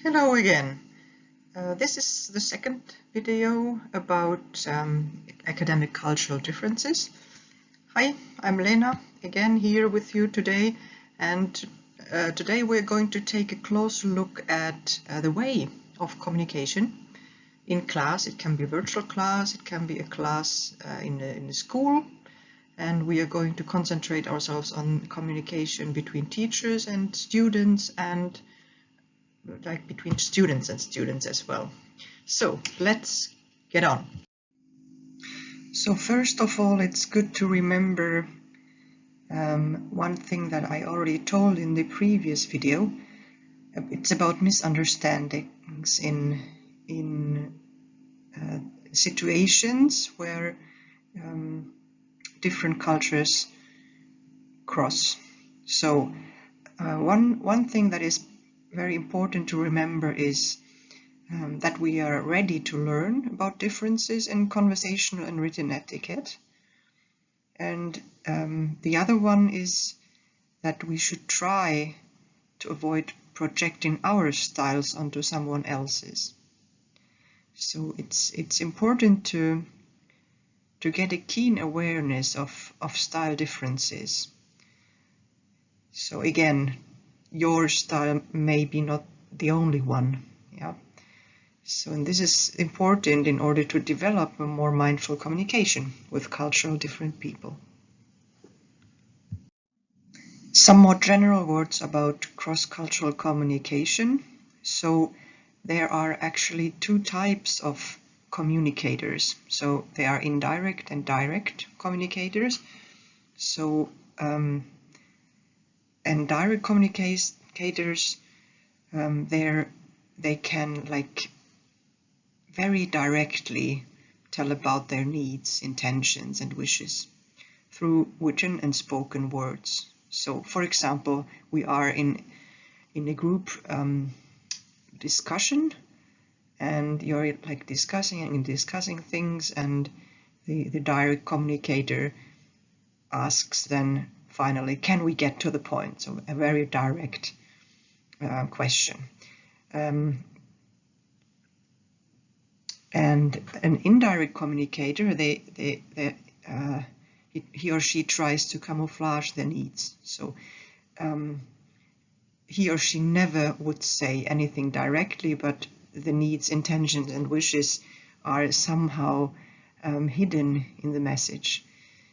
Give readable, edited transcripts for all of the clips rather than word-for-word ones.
Hello again. This is the second video about academic cultural differences. Hi, I'm Lena, again here with you today, and today we're going to take a closer look at the way of communication in class. It can be a virtual class, it can be a class in a school, and we are going to concentrate ourselves on communication between teachers and students, and like between students and students as well. So let's get on. So first of all, it's good to remember one thing that I already told in the previous video. It's about misunderstandings in situations where different cultures cross. So one thing that is very important to remember is that we are ready to learn about differences in conversational and written etiquette. And the other one is that we should try to avoid projecting our styles onto someone else's. So it's important to get a keen awareness of style differences. So again, your style may be not the only one. Yeah. So, and this is important in order to develop a more mindful communication with cultural different people. Some more general words about cross-cultural communication. So there are actually two types of communicators. So there are indirect and direct communicators. So and direct communicators, they can like very directly tell about their needs, intentions, and wishes through written and spoken words. So, for example, we are in a group discussion, and you're like discussing things, and the direct communicator asks then finally, can we get to the point? So a very direct question. And an indirect communicator, he or she tries to camouflage their needs. So he or she never would say anything directly, but the needs, intentions, and wishes are somehow hidden in the message.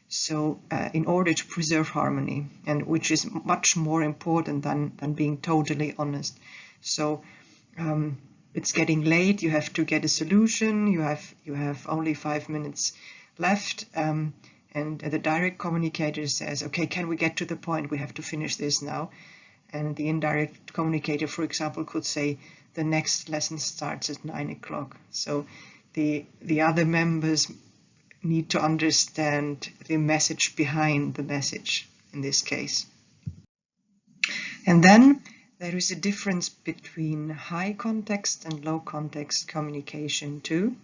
So in order to preserve harmony, and which is much more important than being totally honest. So it's getting late, you have to get a solution, you have only 5 minutes left, and the direct communicator says, okay, can we get to the point, we have to finish this now. And the indirect communicator, for example, could say the next lesson starts at 9 o'clock. So the other members need to understand the message behind the message in this case. And then there is a difference between high context and low context communication too.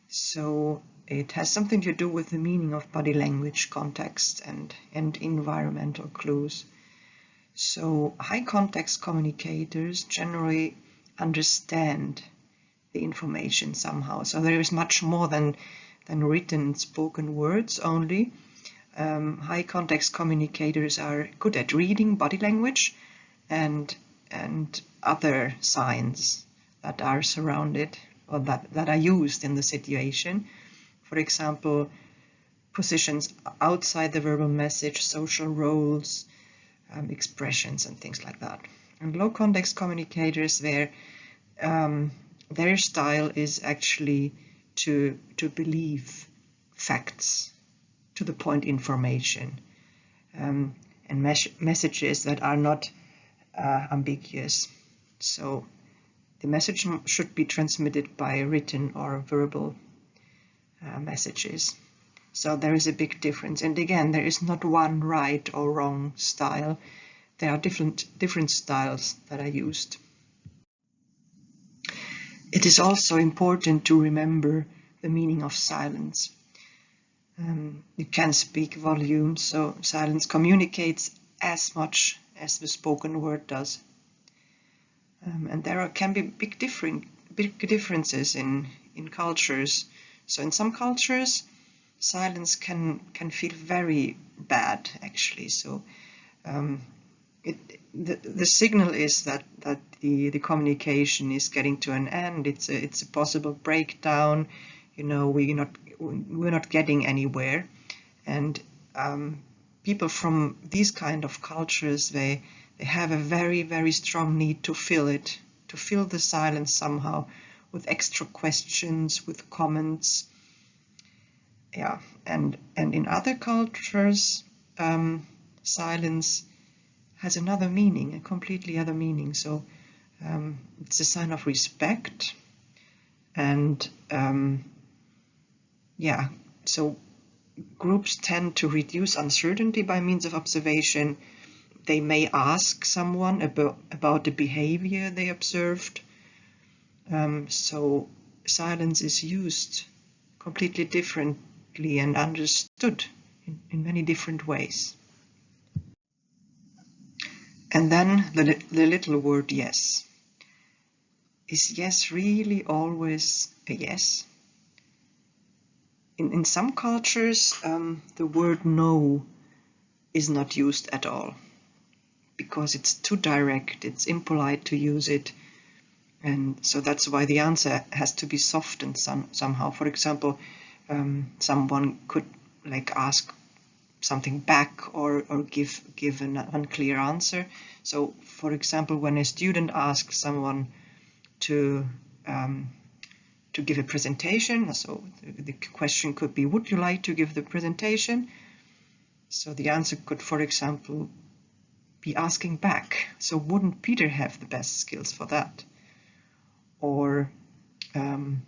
So it has something to do with the meaning of body language, context, and environmental clues. So high context communicators generally understand the information somehow. So there is much more than written spoken words only. High context communicators are good at reading body language and other signs that are surrounded or that are used in the situation. For example, positions outside the verbal message, social roles, expressions, and things like that. And low context communicators, their style is actually to believe facts, to the point information, and messages that are not ambiguous. So the message should be transmitted by written or verbal messages. So there is a big difference. And again, there is not one right or wrong style. There are different styles that are used. It is also important to remember the meaning of silence. You can speak volumes, so silence communicates as much as the spoken word does. And can be big differences in cultures. So in some cultures, silence can feel very bad, actually. So the signal is that the communication is getting to an end. It's a possible breakdown. We're not getting anywhere, and people from these kind of cultures, they have a very, very strong need to fill the silence somehow with extra questions, with comments. Yeah, and in other cultures, silence has another meaning, a completely other meaning. So it's a sign of respect, and so groups tend to reduce uncertainty by means of observation. They may ask someone about the behavior they observed. So silence is used completely differently and understood in many different ways. And then the little word yes. Is yes really always a yes? In some cultures, the word no is not used at all, because it's too direct, it's impolite to use it. And so that's why the answer has to be softened somehow. For example, someone could ask something back or give an unclear answer. So, for example, when a student asks someone to give a presentation, so the question could be, would you like to give the presentation? So the answer could, for example, be asking back. So wouldn't Peter have the best skills for that? Or an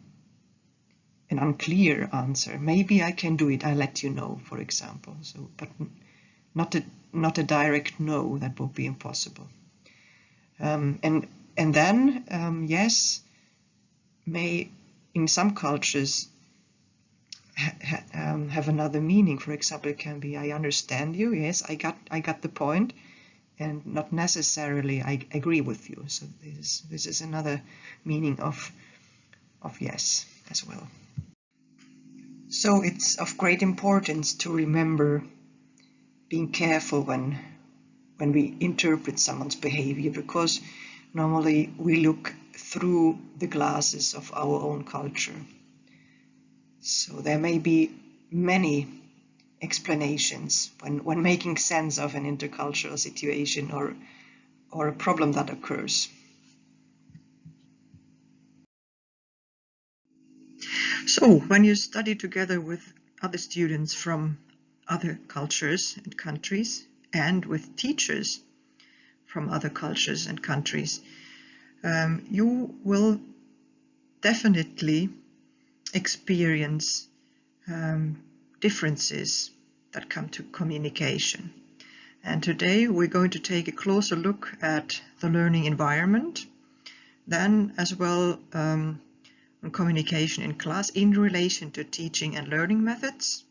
unclear answer. Maybe I can do it. I'll let you know, for example. So, but not a direct no. That would be impossible. And then yes may in some cultures have another meaning. For example, it can be I understand you. Yes, I got the point, and not necessarily I agree with you. So this is another meaning of yes as well. So it's of great importance to remember being careful when we interpret someone's behavior, because normally we look through the glasses of our own culture. So there may be many explanations when making sense of an intercultural situation or a problem that occurs. So when you study together with other students from other cultures and countries, and with teachers from other cultures and countries, you will definitely experience differences that come to communication. And today we're going to take a closer look at the learning environment, then as well on communication in class in relation to teaching and learning methods.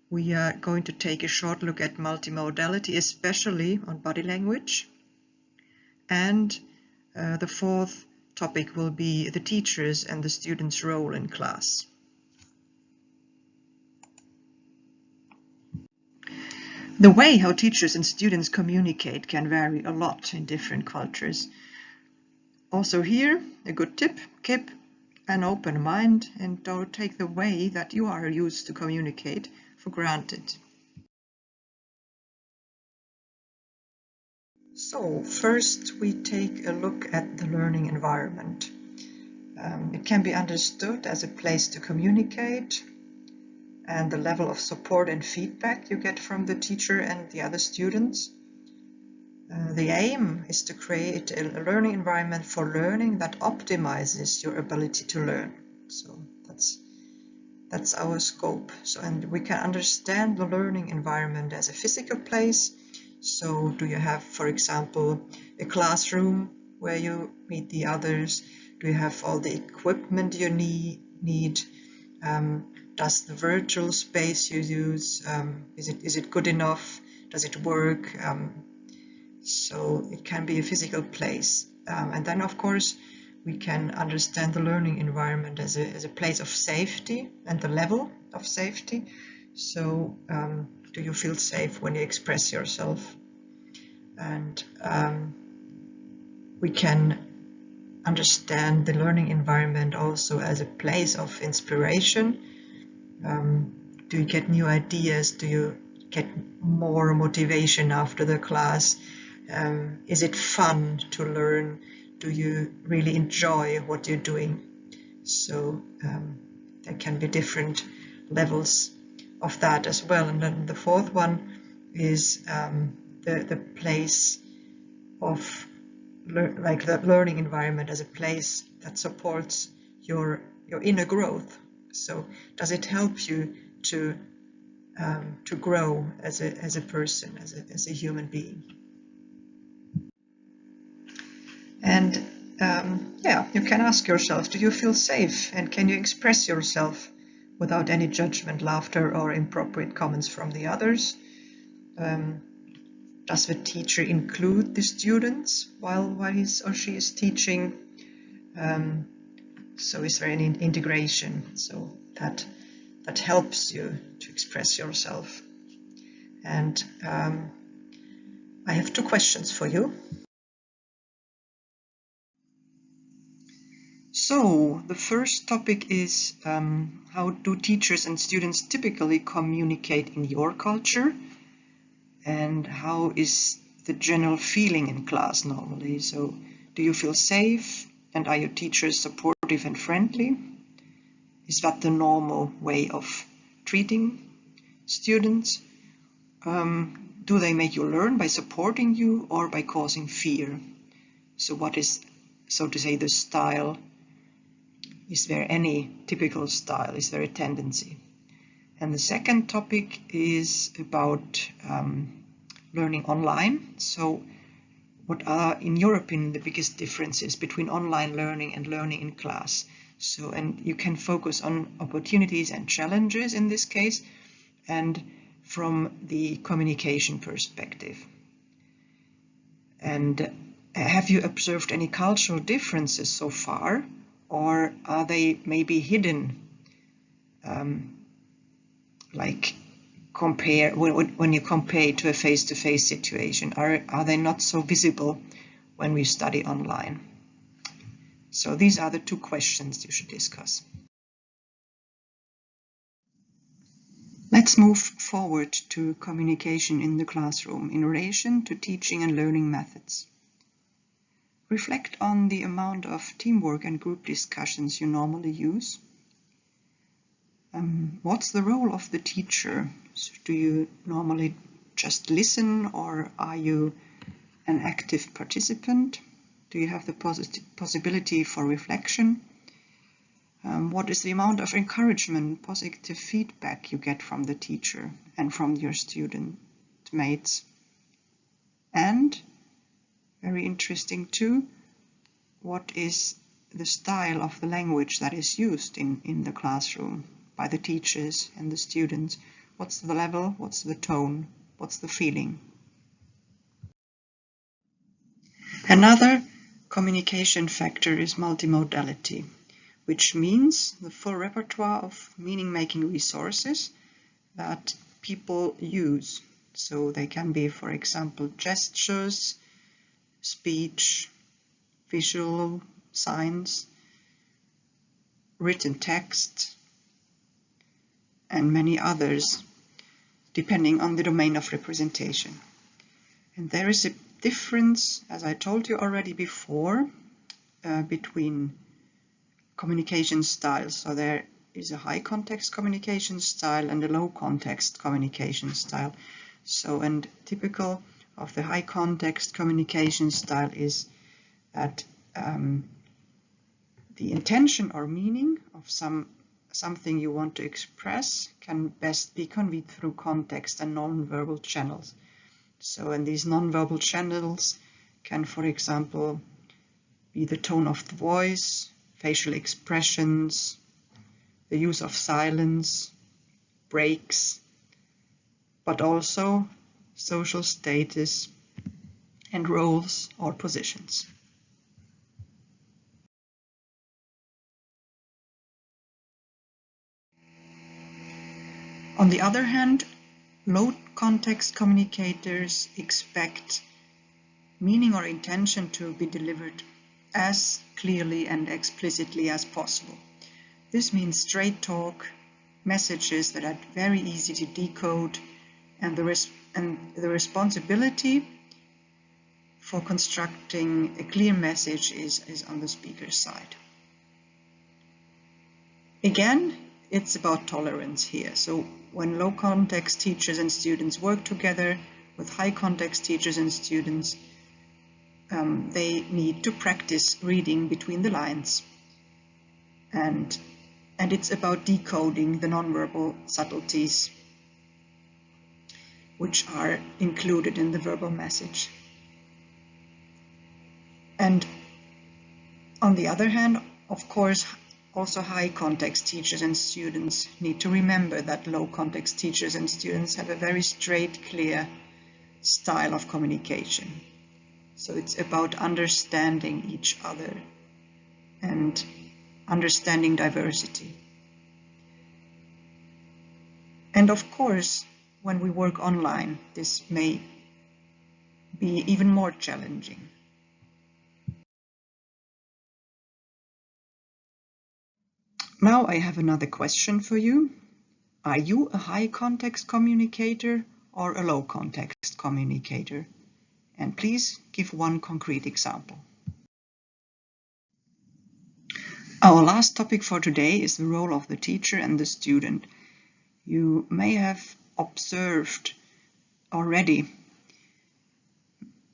We are going to take a short look at multimodality, especially on body language. And the fourth topic will be the teachers and the students' role in class. The way how teachers and students communicate can vary a lot in different cultures. Also here, a good tip, keep an open mind and don't take the way that you are used to communicate for granted. So first we take a look at the learning environment. It can be understood as a place to communicate, and the level of support and feedback you get from the teacher and the other students. The aim is to create a learning environment for learning that optimizes your ability to learn. So that's our scope. So, and we can understand the learning environment as a physical place. So do you have, for example, a classroom where you meet the others? Do you have all the equipment you need? Does the virtual space you use, is it good enough? Does it work? So it can be a physical place. And then, of course, we can understand the learning environment as a place of safety and the level of safety. So do you feel safe when you express yourself? And we can understand the learning environment also as a place of inspiration. Do you get new ideas? Do you get more motivation after the class? Is it fun to learn? Do you really enjoy what you're doing? So there can be different levels of that as well. And then the fourth one is the place of like the learning environment as a place that supports your inner growth. So does it help you to grow as a person, as a human being? And yeah, you can ask yourself, do you feel safe and can you express yourself without any judgment, laughter, or inappropriate comments from the others? Does the teacher include the students while he or she is teaching? So is there any integration? So that helps you to express yourself. And I have 2 questions for you. So the first topic is how do teachers and students typically communicate in your culture? And how is the general feeling in class normally? So do you feel safe? And are your teachers supportive and friendly? Is that the normal way of treating students? Do they make you learn by supporting you or by causing fear? So what is, so to say, the style? Is there any typical style? Is there a tendency? And the second topic is about learning online. So what are, in your opinion, the biggest differences between online learning and learning in class? So, and you can focus on opportunities and challenges in this case, and from the communication perspective. And have you observed any cultural differences so far, or are they maybe hidden? Like compare when you compare to a face-to-face situation, are they not so visible when we study online? So these are the 2 questions you should discuss. Let's move forward to communication in the classroom in relation to teaching and learning methods. Reflect on the amount of teamwork and group discussions you normally use. What's the role of the teacher? So do you normally just listen, or are you an active participant? Do you have the possibility for reflection? What is the amount of encouragement, positive feedback you get from the teacher and from your student mates? And, very interesting too, what is the style of the language that is used in the classroom by the teachers and the students? What's the level? What's the tone? What's the feeling? Another communication factor is multimodality, which means the full repertoire of meaning-making resources that people use. So they can be, for example, gestures, speech, visual signs, written text, and many others, depending on the domain of representation. And there is a difference, as I told you already before, between communication styles. So there is a high context communication style and a low context communication style. So, and typical of the high context communication style is that the intention or meaning of something you want to express can best be conveyed through context and non-verbal channels. So, and these non-verbal channels can, for example, be the tone of the voice, facial expressions, the use of silence, breaks, but also social status and roles or positions. On the other hand, low context communicators expect meaning or intention to be delivered as clearly and explicitly as possible. This means straight talk, messages that are very easy to decode, and the responsibility for constructing a clear message is on the speaker's side. Again, it's about tolerance here. So when low context teachers and students work together with high context teachers and students, they need to practice reading between the lines. And it's about decoding the nonverbal subtleties which are included in the verbal message. And on the other hand, of course, also high context teachers and students need to remember that low context teachers and students have a very straight, clear style of communication. So it's about understanding each other and understanding diversity. And of course, when we work online, this may be even more challenging. Now I have another question for you. Are you a high context communicator or a low context communicator? And please give one concrete example. Our last topic for today is the role of the teacher and the student. You may have observed already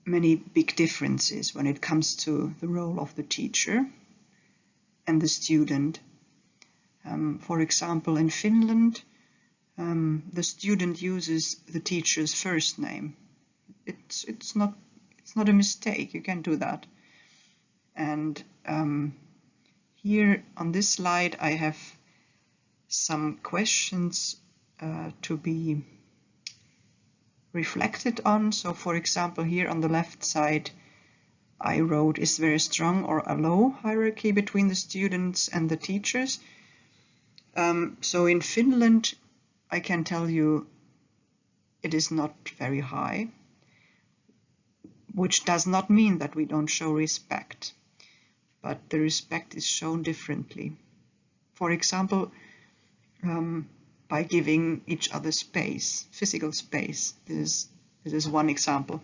many big differences when it comes to the role of the teacher and the student. For example, in Finland, the student uses the teacher's first name. It's not a mistake. You can do that. And here on this slide, I have some questions to be reflected on. So, for example, here on the left side, I wrote, is there a strong or a low hierarchy between the students and the teachers? So in Finland, I can tell you it is not very high, which does not mean that we don't show respect, but the respect is shown differently. For example, by giving each other space, physical space. This is one example.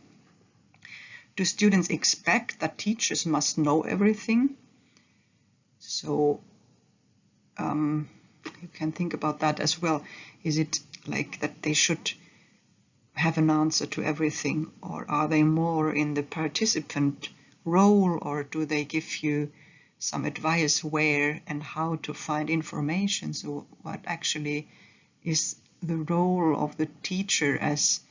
Do students expect that teachers must know everything? So you can think about that as well. Is it like that they should have an answer to everything, or are they more in the participant role, or do they give you some advice where and how to find information? So what actually is the role of the teacher as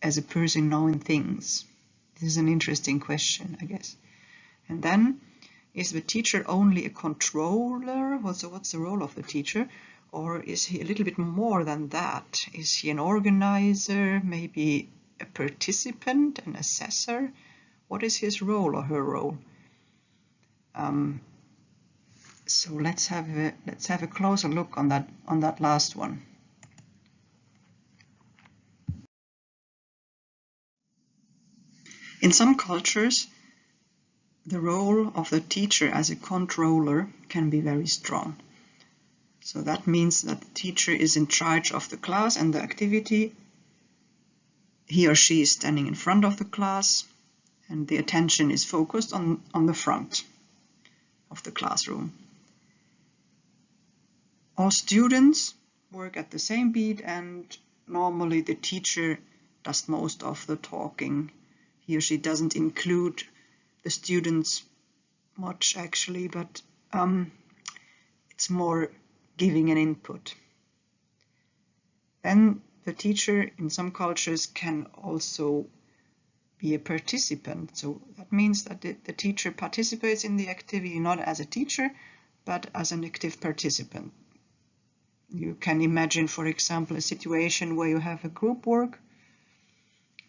a person knowing things? This is an interesting question, I guess. And then, is the teacher only a controller? So what's the role of the teacher? Or is he a little bit more than that? Is he an organizer, maybe a participant, an assessor? What is his role or her role? So let's have a closer look on that last one. In some cultures, the role of the teacher as a controller can be very strong. So that means that the teacher is in charge of the class and the activity. He or she is standing in front of the class, and the attention is focused on the front of the classroom. All students work at the same beat, and normally the teacher does most of the talking. He or she doesn't include the students much actually, but it's more giving an input. Then the teacher in some cultures can also be a participant. So that means that the teacher participates in the activity not as a teacher, but as an active participant. You can imagine, for example, a situation where you have a group work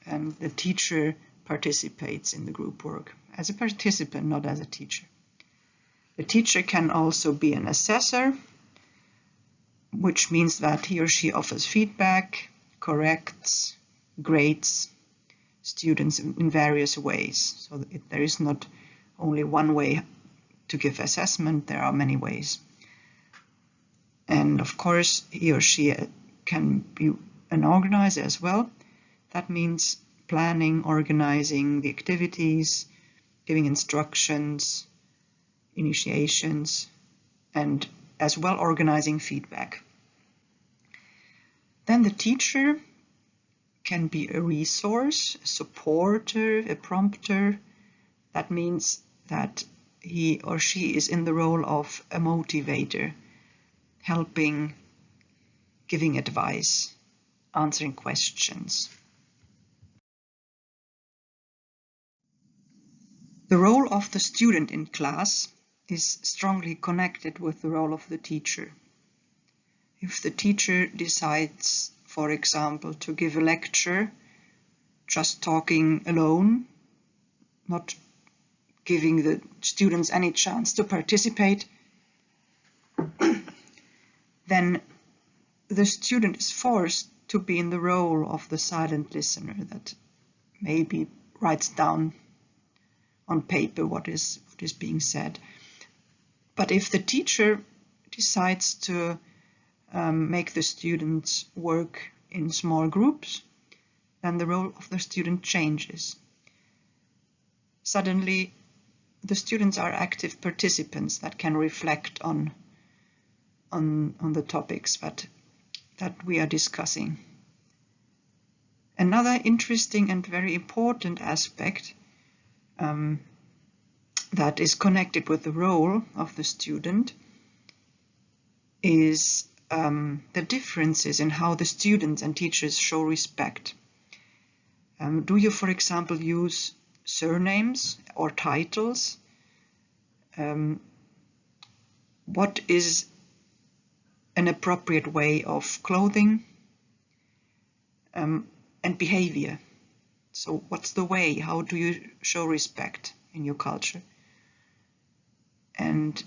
and the teacher participates in the group work, as a participant, not as a teacher. The teacher can also be an assessor, which means that he or she offers feedback, corrects, grades students in various ways. So there is not only one way to give assessment, there are many ways. And of course, he or she can be an organizer as well. That means planning, organizing the activities, giving instructions, initiations, and as well organizing feedback. Then the teacher can be a resource, a supporter, a prompter. That means that he or she is in the role of a motivator, helping, giving advice, answering questions. The role of the student in class is strongly connected with the role of the teacher. If the teacher decides, for example, to give a lecture, just talking alone, not giving the students any chance to participate, then the student is forced to be in the role of the silent listener that maybe writes down on paper what is being said. But if the teacher decides to make the students work in small groups, then the role of the student changes. Suddenly, the students are active participants that can reflect on the topics that we are discussing. Another interesting and very important aspect that is connected with the role of the student is the differences in how the students and teachers show respect. Do you, for example, use surnames or titles? What is an appropriate way of clothing and behavior? So what's the way? How do you show respect in your culture? And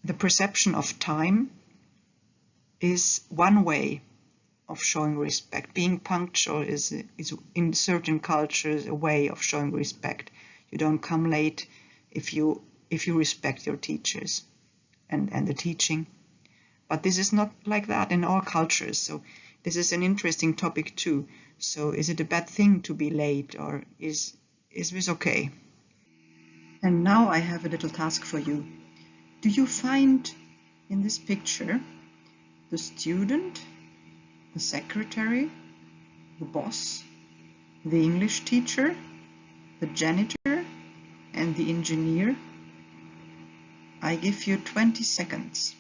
the perception of time is one way of showing respect. Being punctual is in certain cultures a way of showing respect. You don't come late if you respect your teachers and the teaching. But this is not like that in all cultures. So this is an interesting topic too. So is it a bad thing to be late, or is this okay? And now I have a little task for you. Do you find in this picture the student, the secretary, the boss, the English teacher, the janitor, and the engineer? I give you 20 seconds.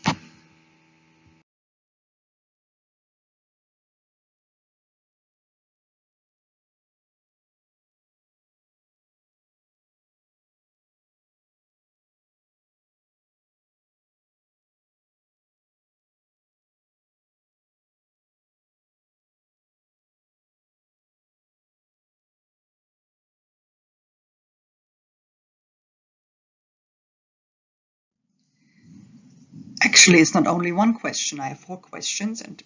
Actually, it's not only one question. I have 4 questions, and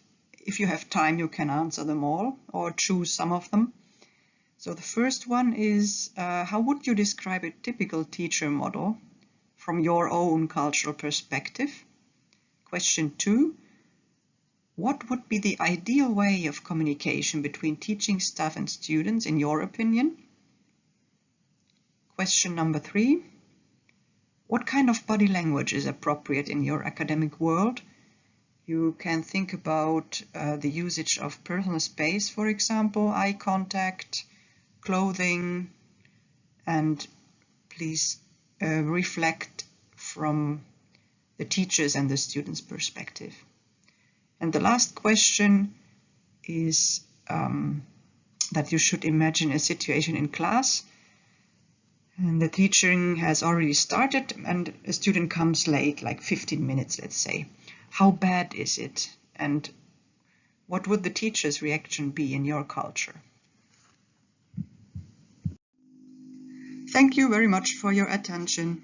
if you have time, you can answer them all or choose some of them. So the first one is, how would you describe a typical teacher model from your own cultural perspective? Question 2, what would be the ideal way of communication between teaching staff and students, in your opinion? Question number 3, what kind of body language is appropriate in your academic world? You can think about the usage of personal space, for example, eye contact, clothing, and please reflect from the teachers and the students' perspective. And the last question is that you should imagine a situation in class, and the teaching has already started and a student comes late, like 15 minutes, let's say. How bad is it? And what would the teacher's reaction be in your culture? Thank you very much for your attention.